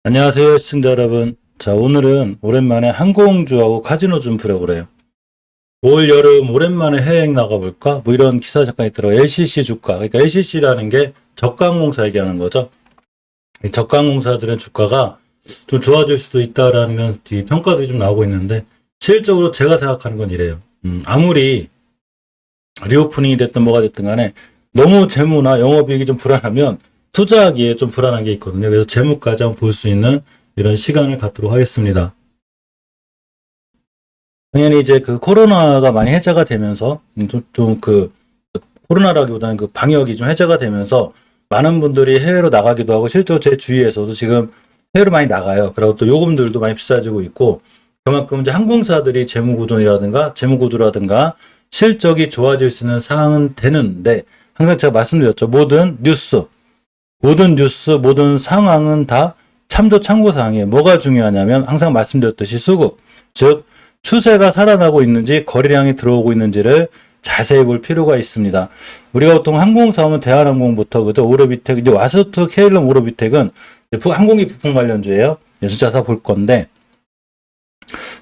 안녕하세요, 시청자 여러분. 자, 오늘은 오랜만에 항공주하고 카지노 좀 풀어보래요. 올 여름 오랜만에 해외여행 나가볼까? 뭐 이런 기사 잠깐 있더라고. LCC 주가. 그러니까 LCC라는 게 저가항공사 얘기하는 거죠. 이 저가항공사들은 주가가 좀 좋아질 수도 있다라는 평가들이 좀 나오고 있는데, 실질적으로 제가 생각하는 건 이래요. 아무리 리오프닝이 됐든 뭐가 됐든 간에 너무 재무나 영업이익이 좀 불안하면 투자하기에 좀 불안한 게 있거든요. 그래서 재무까지 한번 볼 수 있는 이런 시간을 갖도록 하겠습니다. 당연히 이제 그 코로나가 많이 해제가 되면서 좀 그 코로나라기보다는 그 방역이 좀 해제가 되면서 많은 분들이 해외로 나가기도 하고, 실제로 제 주위에서도 지금 해외로 많이 나가요. 그리고 또 요금들도 많이 비싸지고 있고, 그만큼 이제 항공사들이 재무구조라든가 실적이 좋아질 수 있는 상황은 되는데, 항상 제가 말씀드렸죠. 모든 뉴스, 모든 상황은 다 참고사항이에요. 뭐가 중요하냐면 항상 말씀드렸듯이 수급, 즉 추세가 살아나고 있는지 거래량이 들어오고 있는지를 자세히 볼 필요가 있습니다. 우리가 보통 항공사 하면 대한항공부터 그죠? 오르비텍, 이제 와스트 케일럼 오르비텍은 항공기 부품 관련주예요. 숫자사 볼 건데,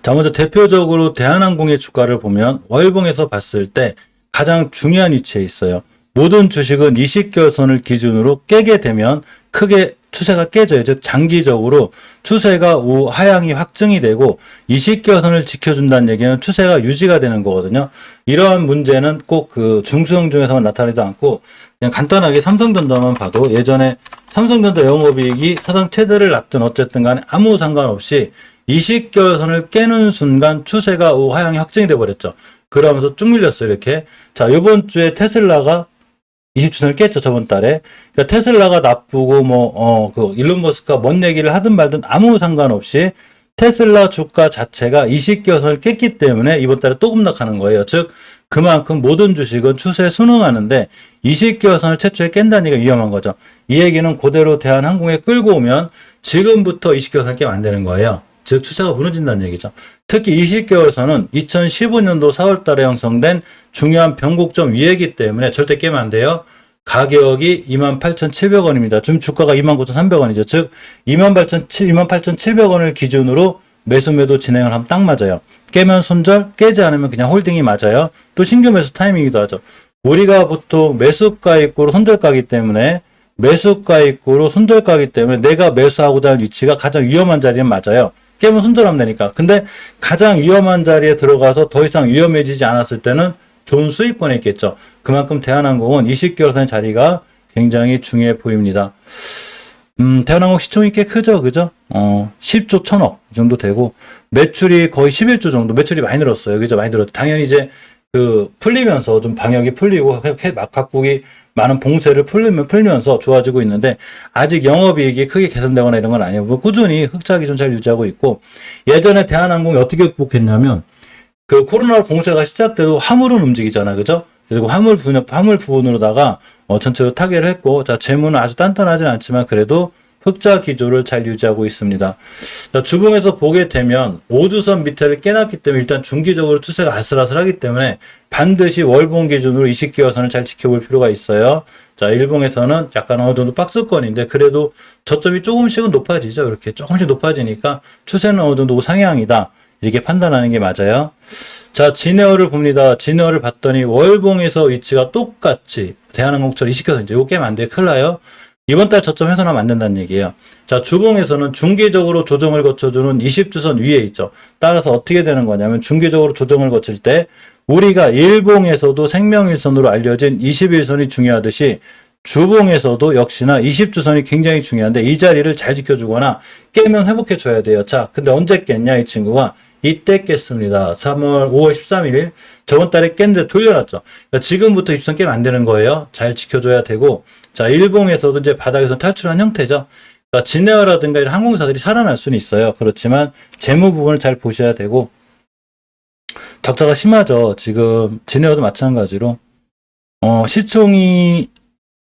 자, 먼저 대표적으로 대한항공의 주가를 보면 월봉에서 봤을 때 가장 중요한 위치에 있어요. 모든 주식은 20개월선을 기준으로 깨게 되면 크게 추세가 깨져요. 즉 장기적으로 추세가 하향이 확증이 되고 20개월선을 지켜준다는 얘기는 추세가 유지가 되는 거거든요. 이러한 문제는 꼭 그 중소형 중에서만 나타나지도 않고, 그냥 간단하게 삼성전자만 봐도 예전에 삼성전자 영업이익이 사상 최대를 났든 어쨌든 간에 아무 상관없이 20개월선을 깨는 순간 추세가 하향이 확증이 돼 버렸죠. 그러면서 쭉 밀렸어요, 이렇게. 자, 이번 주에 테슬라가 20주선을 깼죠, 저번 달에. 그러니까 테슬라가 나쁘고, 일론 머스크가 뭔 얘기를 하든 말든 아무 상관없이 테슬라 주가 자체가 20개선을 깼기 때문에 이번 달에 또 급락하는 거예요. 즉, 그만큼 모든 주식은 추세에 순응하는데 20개선을 최초에 깬다는 얘기가 위험한 거죠. 이 얘기는 그대로 대한항공에 끌고 오면 지금부터 20개선을 깨면 안 되는 거예요. 즉 추세가 무너진다는 얘기죠. 특히 20개월선은 2015년도 4월 달에 형성된 중요한 변곡점 위에이기 때문에 절대 깨면 안 돼요. 가격이 28,700원입니다. 지금 주가가 29,300원이죠. 즉 28,700원을 기준으로 매도 진행을 하면 딱 맞아요. 깨면 손절, 깨지 않으면 그냥 홀딩이 맞아요. 또 신규 매수 타이밍이기도 하죠. 우리가 보통 매수가 있고로 손절가기 때문에 내가 매수하고자 하는 위치가 가장 위험한 자리는 맞아요. 깨면 손절하면 되니까. 근데 가장 위험한 자리에 들어가서 더 이상 위험해지지 않았을 때는 좋은 수익권에 있겠죠. 그만큼 대한항공은 20개월선의 자리가 굉장히 중요해 보입니다. 대한항공 시총이 꽤 크죠, 그죠? 10조 1000억 정도 되고, 매출이 거의 11조 정도, 매출이 많이 늘었어요. 그죠? 많이 늘었죠. 당연히 이제 풀리면서 좀 방역이 풀리고, 각국이 많은 봉쇄를 풀면서 좋아지고 있는데, 아직 영업이익이 크게 개선되거나 이런 건 아니고, 꾸준히 흑자 기준 잘 유지하고 있고, 예전에 대한항공이 어떻게 극복했냐면, 코로나 봉쇄가 시작돼도 화물은 움직이잖아, 그죠? 그리고 화물 부분으로다가, 전체로 타결을 했고, 자, 재무는 아주 단단하진 않지만, 그래도 흑자 기조를 잘 유지하고 있습니다. 자, 주봉에서 보게 되면 5주선 밑에를 깨놨기 때문에 일단 중기적으로 추세가 아슬아슬하기 때문에 반드시 월봉 기준으로 20개월선을 잘 지켜볼 필요가 있어요. 자, 일봉에서는 약간 어느 정도 박스권인데 그래도 저점이 조금씩은 높아지죠. 이렇게 조금씩 높아지니까 추세는 어느 정도 상향이다, 이렇게 판단하는 게 맞아요. 자, 진에어를 봅니다. 진에어를 봤더니 월봉에서 위치가 똑같이 대한항공처럼 20개선, 이제 이거 깨면 안 돼. 큰일 나요. 이번 달 저점 훼손하면 안 된다는 얘기예요. 자, 주봉에서는 중기적으로 조정을 거쳐주는 20주선 위에 있죠. 따라서 어떻게 되는 거냐면 중기적으로 조정을 거칠 때 우리가 일봉에서도 생명일선으로 알려진 21선이 중요하듯이 주봉에서도 역시나 20주선이 굉장히 중요한데 이 자리를 잘 지켜주거나 깨면 회복해줘야 돼요. 자, 근데 언제 깼냐, 이 친구가? 이때 깼습니다. 5월 13일. 저번 달에 깼는데 돌려놨죠. 그러니까 지금부터 20선 깨면 안 되는 거예요. 잘 지켜줘야 되고. 자, 일봉에서도 이제 바닥에서 탈출한 형태죠. 그러니까 진에어라든가 이런 항공사들이 살아날 수는 있어요. 그렇지만 재무 부분을 잘 보셔야 되고, 적자가 심하죠. 지금 진에어도 마찬가지로 시총이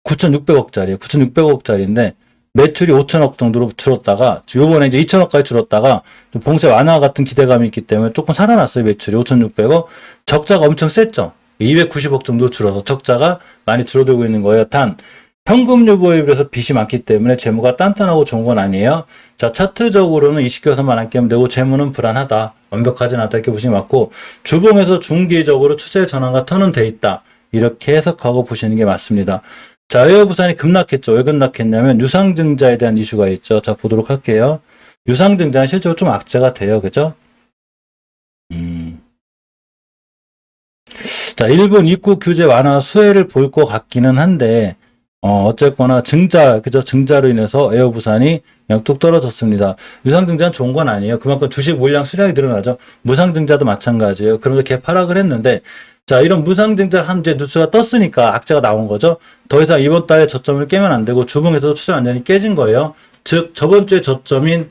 9,600억짜리예요. 9,600억짜리인데 매출이 5천억 정도로 줄었다가 요번에 이제 2천억까지 줄었다가 봉쇄 완화 같은 기대감이 있기 때문에 조금 살아났어요. 매출이 5,600억. 적자가 엄청 셌죠. 290억 정도 줄어서 적자가 많이 줄어들고 있는 거예요. 단 현금 유보에 비해서 빚이 많기 때문에 재무가 단단하고 좋은 건 아니에요. 자, 차트적으로는 20개선만 안 깨면 되고 재무는 불안하다. 완벽하진 않다. 이렇게 보시면 맞고 주봉에서 중기적으로 추세 전환과 턴은 돼 있다. 이렇게 해석하고 보시는 게 맞습니다. 자, 에어부산이 급락했죠. 왜 급락했냐면 유상증자에 대한 이슈가 있죠. 자, 보도록 할게요. 유상증자는 실제로 좀 악재가 돼요. 그죠? 자, 일본 입국 규제 완화 수혜를 볼 것 같기는 한데, 어쨌거나 그죠? 증자로 인해서 에어부산이 그냥 뚝 떨어졌습니다. 유상증자는 좋은 건 아니에요. 그만큼 주식 물량 수량이 늘어나죠. 무상증자도 마찬가지예요. 그러면서 개파락을 했는데, 자, 이런 무상증자 한 이제 뉴스가 떴으니까 악재가 나온 거죠. 더 이상 이번 달에 저점을 깨면 안 되고 주봉에서도 추세 완전히 깨진 거예요. 즉, 저번 주에 저점인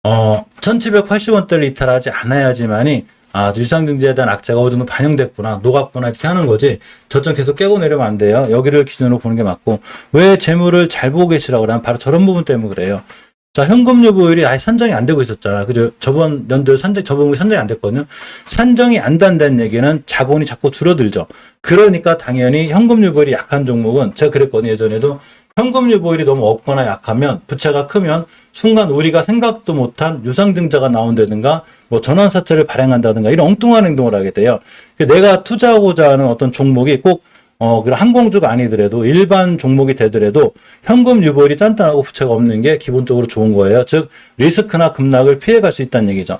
1780원대를 이탈하지 않아야지만이 유상증자에 대한 악재가 어느 정도 반영됐구나, 녹았구나, 이렇게 하는 거지, 저점 계속 깨고 내려면 안 돼요. 여기를 기준으로 보는 게 맞고, 왜 재무를 잘 보고 계시라고 그러면 바로 저런 부분 때문에 그래요. 자, 현금 유보율이 아예 산정이 안 되고 있었잖아. 그죠? 저번 연도에 저번 산정이 안 됐거든요. 산정이 안 된다는 얘기는 자본이 자꾸 줄어들죠. 그러니까 당연히 현금 유보율이 약한 종목은, 제가 그랬거든요. 예전에도 현금 유보율이 너무 없거나 약하면, 부채가 크면 순간 우리가 생각도 못한 유상증자가 나온다든가 뭐 전환사채를 발행한다든가 이런 엉뚱한 행동을 하게 돼요. 내가 투자하고자 하는 어떤 종목이 꼭 그런 항공주가 아니더라도 일반 종목이 되더라도 현금 유보율이 단단하고 부채가 없는 게 기본적으로 좋은 거예요. 즉 리스크나 급락을 피해갈 수 있다는 얘기죠.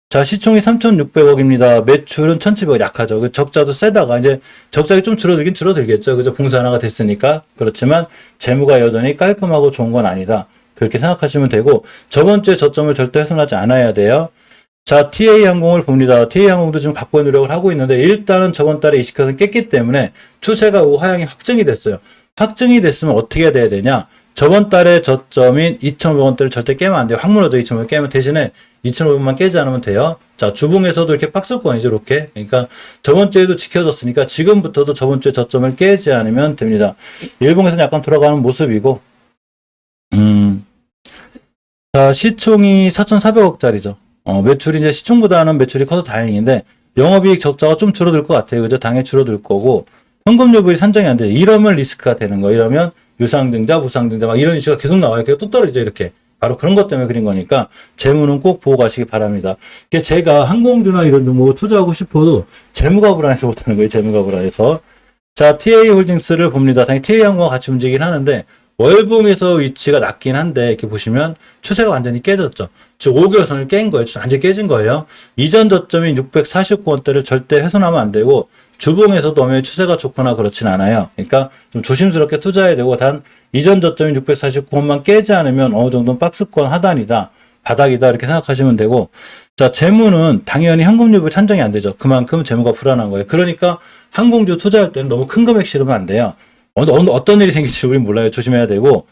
자, 시총이 3,600억입니다. 매출은 1,700억, 약하죠. 적자도 세다가 이제 적자가 좀 줄어들긴 줄어들겠죠. 그죠? 공사 하나가 됐으니까. 그렇지만 재무가 여전히 깔끔하고 좋은 건 아니다. 그렇게 생각하시면 되고, 저번 주에 저점을 절대 훼손하지 않아야 돼요. 자, TA항공을 봅니다. TA항공도 지금 각고의 노력을 하고 있는데, 일단은 저번 달에 20%는 깼기 때문에 추세가 우하향이 확정이 됐어요. 확정이 됐으면 어떻게 돼야 되냐? 저번 달에 저점인 2,500원대를 절대 깨면 안 돼요. 확물어져 2,500원 깨면 대신에 2,500원만 깨지 않으면 돼요. 자, 주봉에서도 이렇게 박스권이죠, 이렇게. 그러니까 저번 주에도 지켜졌으니까 지금부터도 저번 주에 저점을 깨지 않으면 됩니다. 일봉에서는 약간 돌아가는 모습이고, 자, 시총이 4,400억짜리죠. 매출이 이제 시총보다는 매출이 커서 다행인데, 영업이익 적자가 좀 줄어들 것 같아요. 그죠? 당연히 줄어들 거고, 현금 유보율이 산정이 안 돼요. 이러면 리스크가 되는 거예요. 이러면 유상증자, 무상증자, 막 이런 이슈가 계속 나와요. 계속 뚝 떨어지죠, 이렇게. 바로 그런 것 때문에 그린 거니까, 재무는 꼭 보고 가시기 바랍니다. 제가 항공주나 이런 종목을 투자하고 싶어도, 재무가 불안해서 못하는 거예요, 재무가 불안해서. 자, TA 홀딩스를 봅니다. 당연히 TA 항공과 같이 움직이긴 하는데, 월봉에서 위치가 낮긴 한데, 이렇게 보시면 추세가 완전히 깨졌죠. 즉, 5개월선을 깬 거예요. 완전히 깨진 거예요. 이전 저점인 649원대를 절대 훼손하면 안 되고, 주봉에서도 엄연히 추세가 좋거나 그렇진 않아요. 그러니까 좀 조심스럽게 투자해야 되고, 단 이전 저점인 649원만 깨지 않으면 어느 정도는 박스권 하단이다, 바닥이다, 이렇게 생각하시면 되고, 자, 재무는 당연히 현금 유보율 산정이 안 되죠. 그만큼 재무가 불안한 거예요. 그러니까 항공주 투자할 때는 너무 큰 금액 실으면 안 돼요. 어떤 일이 생길지 우린 몰라요. 조심해야 되고,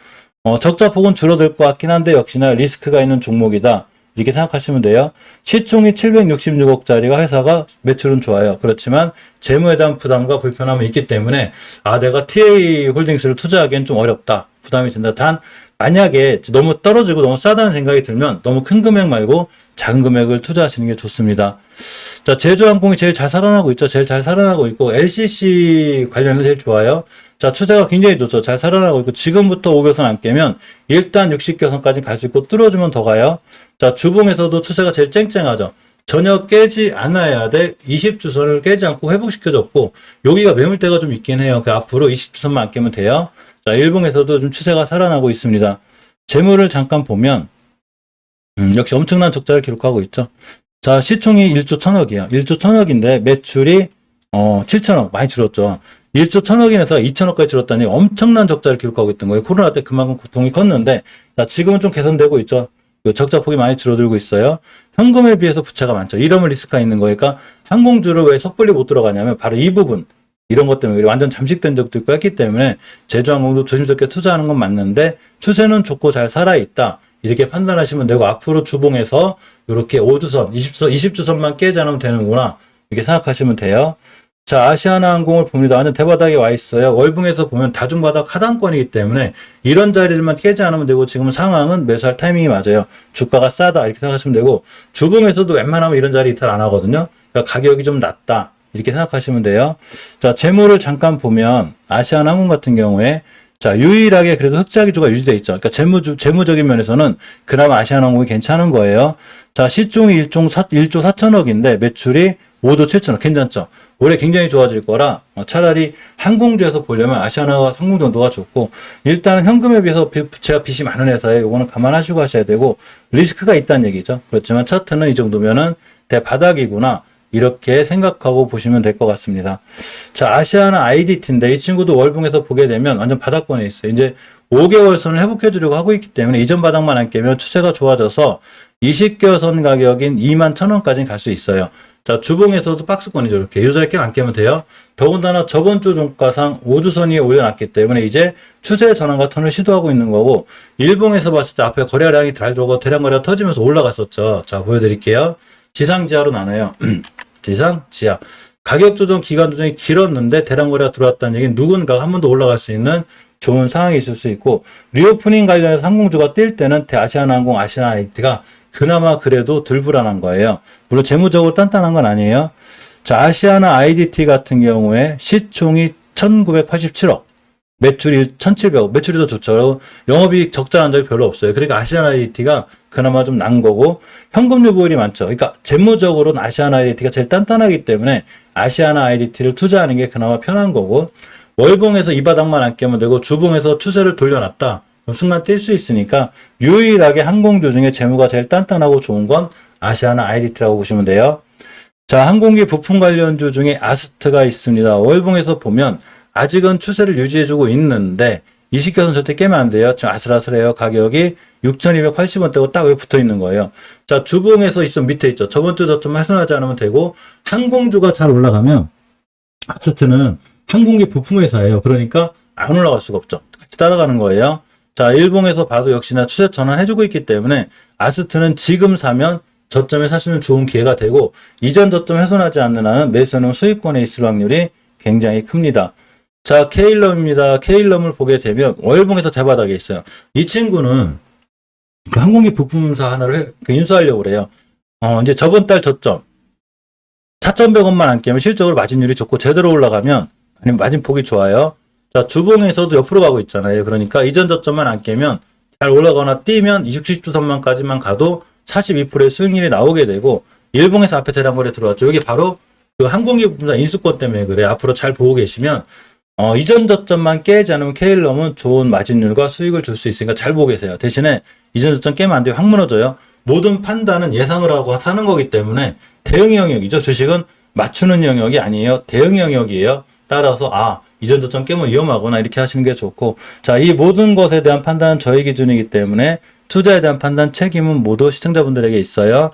적자 폭은 줄어들 것 같긴 한데 역시나 리스크가 있는 종목이다, 이렇게 생각하시면 돼요. 시총이 766억짜리가 회사가 매출은 좋아요. 그렇지만 재무에 대한 부담과 불편함이 있기 때문에 내가 TA 홀딩스를 투자하기엔 좀 어렵다, 부담이 된다. 단 만약에 너무 떨어지고 너무 싸다는 생각이 들면 너무 큰 금액 말고 작은 금액을 투자하시는 게 좋습니다. 자, 제주항공이 제일 잘 살아나고 있죠. 제일 잘 살아나고 있고, LCC 관련은 제일 좋아요. 자, 추세가 굉장히 좋죠. 잘 살아나고 있고, 지금부터 5개선 안 깨면 일단 60개선까지 갈 수 있고, 뚫어주면 더 가요. 자, 주봉에서도 추세가 제일 쨍쨍하죠. 전혀 깨지 않아야 돼. 20주선을 깨지 않고 회복시켜줬고, 여기가 매물대가 좀 있긴 해요. 그 앞으로 20주선만 안 깨면 돼요. 자, 일봉에서도 좀 추세가 살아나고 있습니다. 재물을 잠깐 보면, 역시 엄청난 적자를 기록하고 있죠. 자, 시총이 1조 1,000억이에요. 1조 1,000억인데 매출이 7천억, 많이 줄었죠. 1조 1,000억인에서 2천억까지 줄었다니 엄청난 적자를 기록하고 있던 거예요. 코로나 때 그만큼 고통이 컸는데, 자, 지금은 좀 개선되고 있죠. 적자 폭이 많이 줄어들고 있어요. 현금에 비해서 부채가 많죠. 이러면 리스크가 있는 거니까 항공주를 왜 섣불리 못 들어가냐면 바로 이 부분, 이런 것 때문에 완전 잠식된 적도 있고 했기 때문에 제주항공도 조심스럽게 투자하는 건 맞는데 추세는 좋고 잘 살아있다, 이렇게 판단하시면 되고, 앞으로 주봉에서 이렇게 5주선, 20주선만 깨지 않으면 되는구나, 이렇게 생각하시면 돼요. 자, 아시아나항공을 봅니다. 완전 대바닥에 와 있어요. 월봉에서 보면 다중바닥 하단권이기 때문에 이런 자리를만 깨지 않으면 되고, 지금 상황은 매수할 타이밍이 맞아요. 주가가 싸다, 이렇게 생각하시면 되고, 주봉에서도 웬만하면 이런 자리 이탈 안 하거든요. 그러니까 가격이 좀 낮다, 이렇게 생각하시면 돼요. 자, 재무를 잠깐 보면 아시아나항공 같은 경우에 자, 유일하게 그래도 흑자 기조가 유지되어 있죠. 그러니까 재무적인 면에서는 그나마 아시아나항공이 괜찮은 거예요. 자, 시총이 1조 4천억인데 매출이 5조 7천억. 괜찮죠? 올해 굉장히 좋아질 거라 차라리 항공주에서 보려면 아시아나와 항공 정도가 좋고, 일단은 현금에 비해서 부채가 빚이 많은 회사에 이거는 감안하시고 하셔야 되고 리스크가 있다는 얘기죠. 그렇지만 차트는 이 정도면은 대바닥이구나 이렇게 생각하고 보시면 될 것 같습니다. 자, 아시아나 IDT인데 이 친구도 월봉에서 보게 되면 완전 바닥권에 있어요. 이제 5개월 선을 회복해 주려고 하고 있기 때문에 이전 바닥만 안 깨면 추세가 좋아져서 20개월 선 가격인 21,000원까지 갈 수 있어요. 자, 주봉에서도 박스권이죠. 이렇게 요자리 안 깨면 돼요. 더군다나 저번 주 종가상 5주선 위에 올려놨기 때문에 이제 추세 전환과 턴을 시도하고 있는 거고, 일봉에서 봤을 때 앞에 거래량이 잘 들어오고 대량 거래가 터지면서 올라갔었죠. 자, 보여드릴게요. 지상 지하로 나눠요. 지상 지하. 가격 조정 기간 조정이 길었는데 대량 거래가 들어왔다는 얘기는 누군가가 한 번 더 올라갈 수 있는 좋은 상황이 있을 수 있고, 리오프닝 관련해서 항공주가 뛸 때는 아시아나항공, 아시아나IT가 그나마 그래도 덜 불안한 거예요. 물론 재무적으로 단단한 건 아니에요. 자, 아시아나 IDT 같은 경우에 시총이 1987억, 매출이 1700억, 매출이 더 좋죠. 영업이익 적자한 적이 별로 없어요. 그러니까 아시아나 IDT가 그나마 좀 난 거고, 현금 유보율이 많죠. 그러니까 재무적으로는 아시아나 IDT가 제일 단단하기 때문에 아시아나 IDT를 투자하는 게 그나마 편한 거고, 월봉에서 이 바닥만 안 깨면 되고 주봉에서 추세를 돌려놨다. 순간 뛸 수 있으니까 유일하게 항공주 중에 재무가 제일 단단하고 좋은 건 아시아나 IDT라고 보시면 돼요. 자, 항공기 부품 관련주 중에 아스트가 있습니다. 월봉에서 보면 아직은 추세를 유지해주고 있는데 20개선 절대 깨면 안 돼요. 지금 아슬아슬해요. 가격이 6,280원대고 딱 여기 붙어 있는 거예요. 자, 주봉에서 있으면 밑에 있죠. 저번 주 저점 훼손하지 않으면 되고, 항공주가 잘 올라가면 아스트는 항공기 부품 회사예요. 그러니까 안 올라갈 수가 없죠. 같이 따라가는 거예요. 자, 일봉에서 봐도 역시나 추세 전환해주고 있기 때문에 아스트는 지금 사면 저점에 살 수 있는 좋은 기회가 되고, 이전 저점 훼손하지 않는 한은 매수는 수익권에 있을 확률이 굉장히 큽니다. 자, K럼입니다. K럼을 보게 되면 월봉에서 대바닥에 있어요. 이 친구는 그 항공기 부품사 하나를 인수하려고 그래요. 이제 저번 달 저점 4,100원만 안 깨면 실적으로 마진율이 좋고, 제대로 올라가면 아니면 마진폭이 좋아요. 자, 주봉에서도 옆으로 가고 있잖아요. 그러니까 이전 저점만 안 깨면 잘 올라가거나 뛰면 20주선만까지만 가도 42%의 수익률이 나오게 되고, 일봉에서 앞에 대량거래 들어왔죠. 이게 바로 그 항공기 부품사 인수권 때문에 그래. 앞으로 잘 보고 계시면 이전 저점만 깨지 않으면 K럼은 좋은 마진율과 수익을 줄 수 있으니까 잘 보고 계세요. 대신에 이전 저점 깨면 안 돼요. 확 무너져요. 모든 판단은 예상을 하고 사는 거기 때문에 대응 영역이죠. 주식은 맞추는 영역이 아니에요. 대응 영역이에요. 따라서 이전 저점 깨면 위험하거나 이렇게 하시는 게 좋고, 자, 이 모든 것에 대한 판단은 저희 기준이기 때문에 투자에 대한 판단 책임은 모두 시청자분들에게 있어요.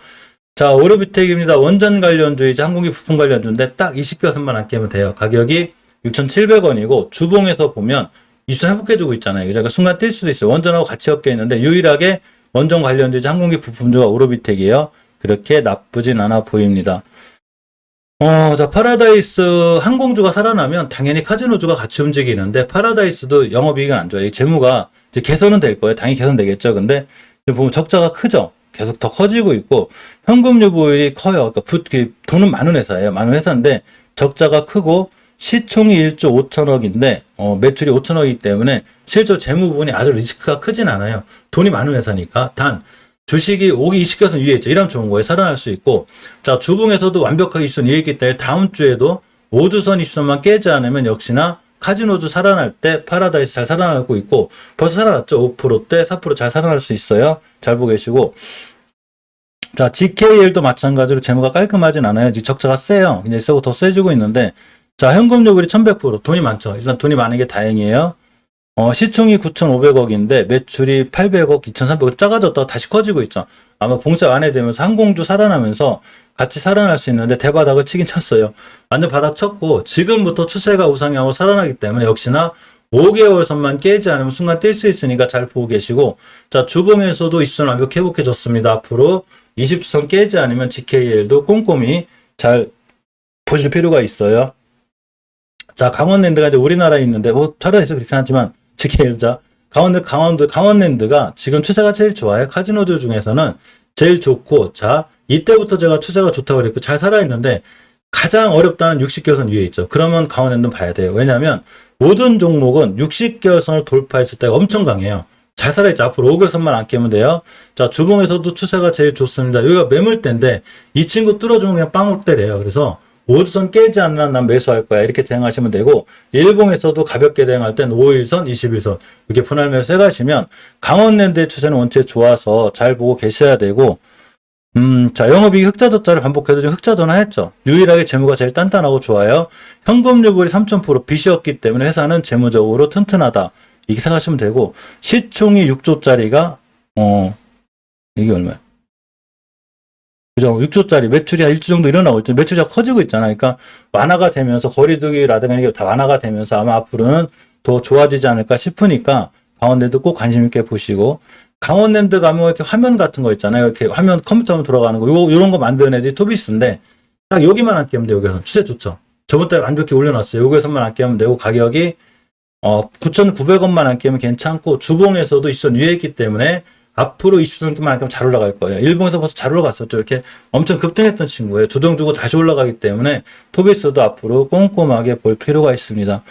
자, 오르비텍입니다. 원전 관련주이자 항공기 부품 관련주인데 딱 20개선만 안 깨면 돼요. 가격이 6,700원이고 주봉에서 보면 이수 회복해주고 있잖아요. 그러니까 순간 뛸 수도 있어요. 원전하고 같이 엮여 있는데 유일하게 원전 관련주이자 항공기 부품주가 오르비텍이에요. 그렇게 나쁘진 않아 보입니다. 자, 파라다이스 항공주가 살아나면 당연히 카지노주가 같이 움직이는데, 파라다이스도 영업이익은 안 좋아요. 재무가 이제 개선은 될 거예요. 당연히 개선되겠죠. 근데 지금 보면 적자가 크죠. 계속 더 커지고 있고, 현금 유보율이 커요. 그러니까 돈은 많은 회사예요. 많은 회사인데 적자가 크고, 시총이 1조 5천억인데 매출이 5천억이기 때문에 실제 재무 부분이 아주 리스크가 크진 않아요. 돈이 많은 회사니까. 단 주식이 5기 20개선 위에 있죠. 이러면 좋은 거예요. 살아날 수 있고. 자, 주봉에서도 완벽하게 20선 위에 있기 때문에 다음 주에도 5주선 20선만 깨지 않으면 역시나 카지노주 살아날 때 파라다이스 잘 살아나고 있고, 벌써 살아났죠. 5%대 4% 잘 살아날 수 있어요. 잘 보고 계시고. 자, GKL도 마찬가지로 재무가 깔끔하진 않아요. 적자가 세요. 그냥 세고 더 세지고 있는데, 자, 현금 요율이 1100%. 돈이 많죠. 일단 돈이 많은 게 다행이에요. 시총이 9,500억인데 매출이 800억, 2,300억 작아졌다가 다시 커지고 있죠. 아마 봉쇄 완화되면서 항공주 살아나면서 같이 살아날 수 있는데 대바닥을 치긴 쳤어요. 완전 바닥 쳤고 지금부터 추세가 우상향으로 살아나기 때문에 역시나 5개월 선만 깨지 않으면 순간 뛸 수 있으니까 잘 보고 계시고, 자, 주봉에서도 이수선 완벽 회복해졌습니다. 앞으로 20주선 깨지 않으면 GKL도 꼼꼼히 잘 보실 필요가 있어요. 자, 강원랜드가 이제 우리나라에 있는데 차라리서 그렇긴 하지만 GKL자 강원랜드가 지금 추세가 제일 좋아요. 카지노주 중에서는 제일 좋고, 자, 이때부터 제가 추세가 좋다고 그랬고 잘 살아있는데 가장 어렵다는 60개월선 위에 있죠. 그러면 강원랜드 봐야 돼요. 왜냐하면 모든 종목은 60개월선을 돌파했을 때가 엄청 강해요. 잘 살아있죠. 앞으로 5개월선만 안 깨면 돼요. 자, 주봉에서도 추세가 제일 좋습니다. 여기가 매물대인데 이 친구 뚫어주면 그냥 빵 때려요. 그래서 5주선 깨지 않는 난 매수할 거야. 이렇게 대응하시면 되고, 일봉에서도 가볍게 대응할 땐 5일선, 21선 이렇게 분할 매수 해가시면 강원랜드의 추세는 원체 좋아서 잘 보고 계셔야 되고, 자, 영업이익 흑자도자를 반복해도 좀 흑자 전환했죠. 유일하게 재무가 제일 단단하고 좋아요. 현금유불이 3,000% 빚이었기 때문에 회사는 재무적으로 튼튼하다. 이렇게 생각하시면 되고, 시총이 6조짜리가, 이게 얼마야? 그죠? 6조짜리 매출이 한 1조 정도 일어나고 있죠. 매출이 커지고 있잖아요. 그러니까 완화가 되면서 거리두기라든가 이게 다 완화가 되면서 아마 앞으로는 더 좋아지지 않을까 싶으니까 강원랜드 꼭 관심 있게 보시고, 강원랜드 가면 이렇게 화면 같은 거 있잖아요. 이렇게 화면 컴퓨터로 돌아가는 거, 요런 거 만드는 애들이 토비스인데, 딱 여기만 안 깨면 돼요. 여기서 추세 좋죠. 저번 달에 완벽히 올려놨어요. 여기서만 안 깨면 되고, 가격이 9,900원만 안 깨면 괜찮고, 주봉에서도 이선 위에 있기 때문에 앞으로 20선만 안 깨면 잘 올라갈 거예요. 일봉에서 벌써 잘 올라갔었죠. 이렇게 엄청 급등했던 친구예요. 조정 주고 다시 올라가기 때문에 토비스도 앞으로 꼼꼼하게 볼 필요가 있습니다.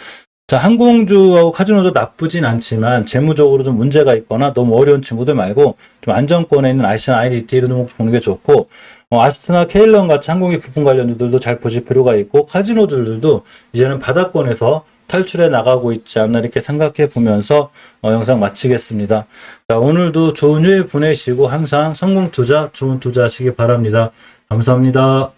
자, 항공주하고 카지노도 나쁘진 않지만 재무적으로 좀 문제가 있거나 너무 어려운 친구들 말고 좀 안정권에 있는 아시안 IDT 이런 종목 보는 게 좋고, 아스트나 케일런 같이 항공기 부품 관련주들도 잘 보실 필요가 있고, 카지노들도 이제는 바닥권에서 탈출해 나가고 있지 않나 이렇게 생각해 보면서 영상 마치겠습니다. 자, 오늘도 좋은 휴일 보내시고 항상 성공 투자, 좋은 투자 하시기 바랍니다. 감사합니다.